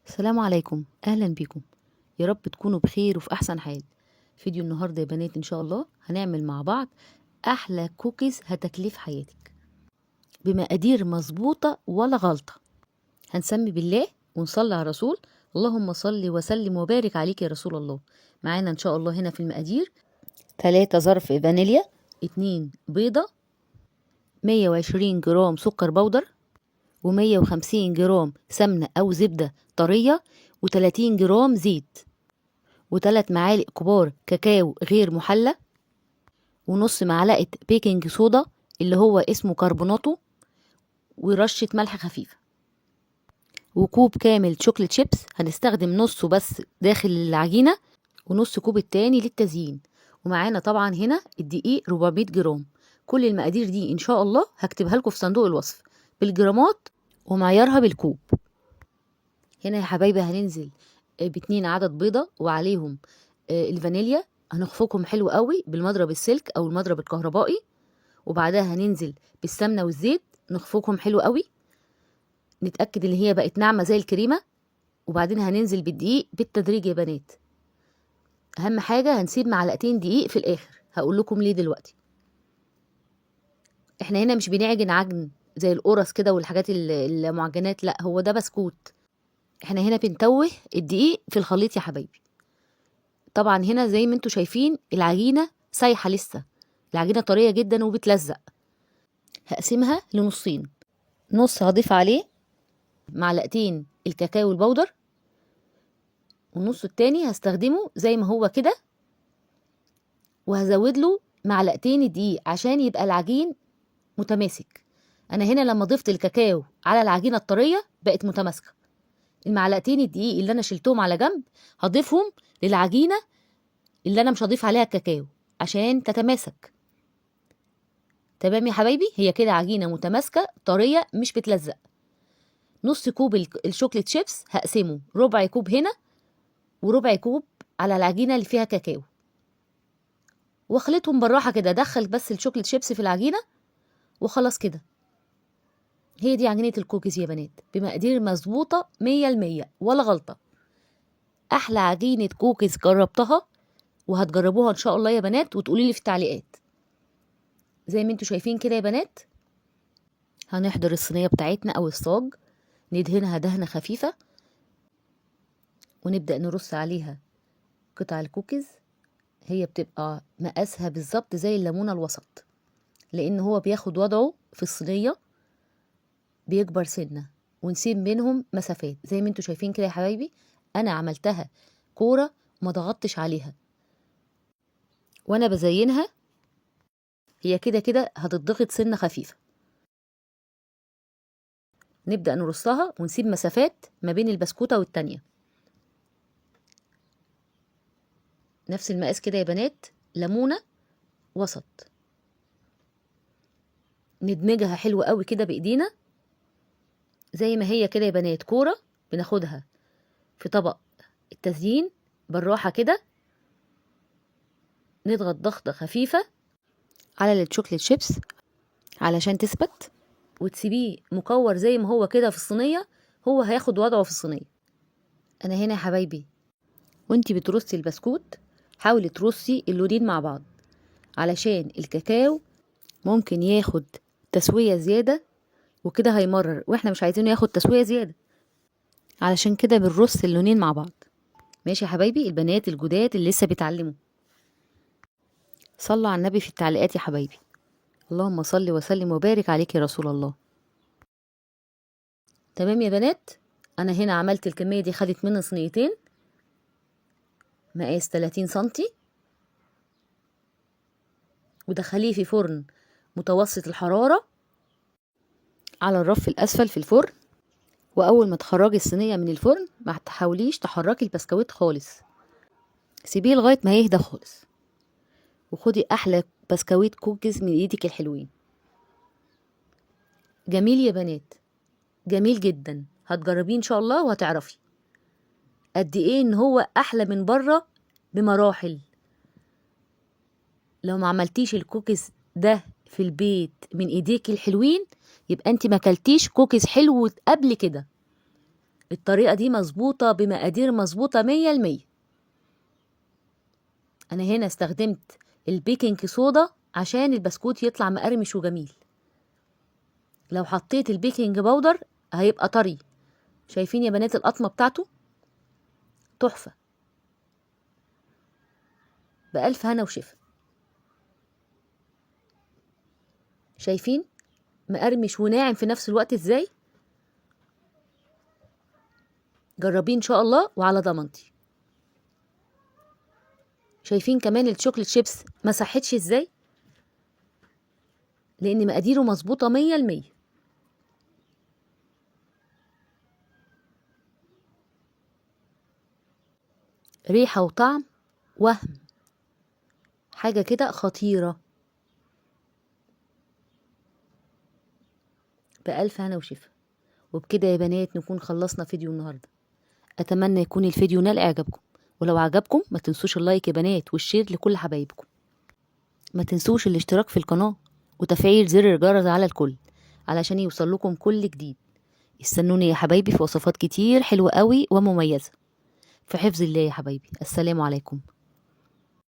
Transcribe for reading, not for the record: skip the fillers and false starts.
السلام عليكم، اهلا بيكم. يا رب تكونوا بخير وفي احسن حال. فيديو النهارده يا بنات ان شاء الله هنعمل مع بعض احلى كوكيز هتاكليه في حياتك بمقادير مظبوطه ولا غلطه. هنسمي بالله ونصلي على الرسول. اللهم صل وسلم وبارك عليك يا رسول الله. معانا ان شاء الله هنا في المقادير 3 ظرف فانيليا، 2 بيضه، 120 جرام سكر بودر، و150 جرام سمنه او زبده طريه، و30 جرام زيت، و3 معالق كبار كاكاو غير محلى، ونص معلقة بيكنج صودا اللي هو اسمه كربوناتو، ورشة ملح خفيفة، وكوب كامل شوكليت شيبس هنستخدم نصه بس داخل العجينة، ونص كوب التاني للتزيين. ومعانا طبعا هنا الدقيق 400 جرام. كل المقادير دي ان شاء الله هكتبها لكم في صندوق الوصف بالجرامات ومعيارها بالكوب. هنا يا حبايبي هننزل ب2 عدد بيضة وعليهم الفانيليا، هنخفقهم حلو قوي بالمضرب السلك او المضرب الكهربائي، وبعدها هننزل بالسمنه والزيت نخفقهم حلو قوي، نتاكد ان هي بقت ناعمه زي الكريمه، وبعدين هننزل بالدقيق بالتدريج يا بنات. اهم حاجه هنسيب معلقتين دقيق في الاخر، هقول لكم ليه دلوقتي. احنا هنا مش بنعجن عجن زي القرص كده والحاجات المعجنات، لا هو ده بسكوت. احنا هنا بنتوه الدقيق في الخليط يا حبايبي. طبعا هنا زي ما انتوا شايفين العجينه سايحه لسه، العجينه طريه جدا وبتلزق. هقسمها لنصين، نص هضيف عليه معلقتين الكاكاو البودر، والنص التاني هستخدمه زي ما هو كده، وهزود له معلقتين الدقيق عشان يبقى العجين متماسك. انا هنا لما ضفت الكاكاو على العجينه الطريه بقت متماسكه. المعلقتين الدقيق اللي انا شلتهم على جنب هضيفهم للعجينه اللي انا مش هضيف عليها الكاكاو عشان تتماسك. تمام يا حبايبي، هي كده عجينه متماسكه طريه مش بتلزق. نص كوب الشوكليت شيبس هقسمه ربع كوب هنا وربع كوب على العجينه اللي فيها كاكاو، واخلطهم بالراحه كده. ادخل بس الشوكليت شيبس في العجينه وخلاص كده. هي دي عجينه الكوكيز يا بنات بمقادير مظبوطه 100% ولا غلطه. احلى عجينه كوكيز جربتها، وهتجربوها ان شاء الله يا بنات وتقولي لي في التعليقات. زي ما انتوا شايفين كده يا بنات، هنحضر الصينيه بتاعتنا او الصاج، ندهنها دهنه خفيفه، ونبدا نرص عليها قطع الكوكيز. هي بتبقى مقاسها بالظبط زي الليمونه الوسط، لان هو بياخد وضعه في الصينيه بيكبر سنه، ونسيب بينهم مسافات زي ما انتوا شايفين كده يا حبايبي. انا عملتها كوره ما ضغطتش عليها وانا بزينها، هي كده كده هتضغط سنه خفيفه. نبدا نرصها ونسيب مسافات ما بين البسكوته والتانيه، نفس المقاس كده يا بنات، ليمونه وسط. ندمجها حلو قوي كده بايدينا زي ما هي كده يا بنات كوره. بناخدها في طبق التزيين بالراحه كده، نضغط ضغطه خفيفه على الشوكليت شيبس علشان تثبت، وتسيبيه مكور زي ما هو كده في الصينيه، هو هياخد وضعه في الصينيه. انا هنا يا حبايبي وانتي بترصي البسكوت حاولي ترصي اللونين مع بعض، علشان الكاكاو ممكن ياخد تسويه زياده وكده هيمرر، واحنا مش عايزينه ياخد تسويه زياده، علشان كده بنرص اللونين مع بعض. ماشي يا حبايبي البنات الجداد اللي لسه بيتعلموا، صلوا على النبي في التعليقات يا حبايبي. اللهم صل وسلم وبارك عليك يا رسول الله. تمام يا بنات، انا هنا عملت الكميه دي، خدت مني صينيتين مقاس 30 سنتي، ودخليه في فرن متوسط الحراره على الرف الاسفل في الفرن. واول ما تخرجي الصينيه من الفرن ما تحاوليش تحركي البسكويت خالص، سيبيه لغايه ما يهدى خالص، وخدي احلى بسكويت كوكيز من ايدك الحلوين. جميل يا بنات، جميل جدا، هتجربيه ان شاء الله وهتعرفي قد ايه ان هو احلى من بره بمراحل. لو ما عملتيش الكوكيز ده في البيت من ايديك الحلوين يبقى انت ما كلتيش كوكيز حلو قبل كده. الطريقة دي مظبوطة بمقادير مظبوطة 100%. أنا هنا استخدمت البيكنج صودا عشان البسكوت يطلع مقرمش وجميل. لو حطيت البيكنج باودر هيبقى طري. شايفين يا بنات القطمة بتاعته تحفة. بألف هنا وشفا. شايفين مقرمش وناعم في نفس الوقت ازاي؟ جربيه ان شاء الله وعلى ضمانتي. شايفين كمان الشوكليت شيبس ما صحتش ازاي؟ لان مقاديره مظبوطة 100%. ريحة وطعم وهم، حاجة كده خطيرة. بألف هنا وشفا. وبكده يا بنات نكون خلصنا فيديو النهاردة. أتمنى يكون الفيديو نال إعجابكم، ولو عجبكم ما تنسوش اللايك يا بنات والشير لكل حبايبكم. ما تنسوش الاشتراك في القناة وتفعيل زر الجرس على الكل علشان يوصل لكم كل جديد. استنوني يا حبايبي في وصفات كتير حلوة قوي ومميزة. في حفظ الله يا حبايبي. السلام عليكم.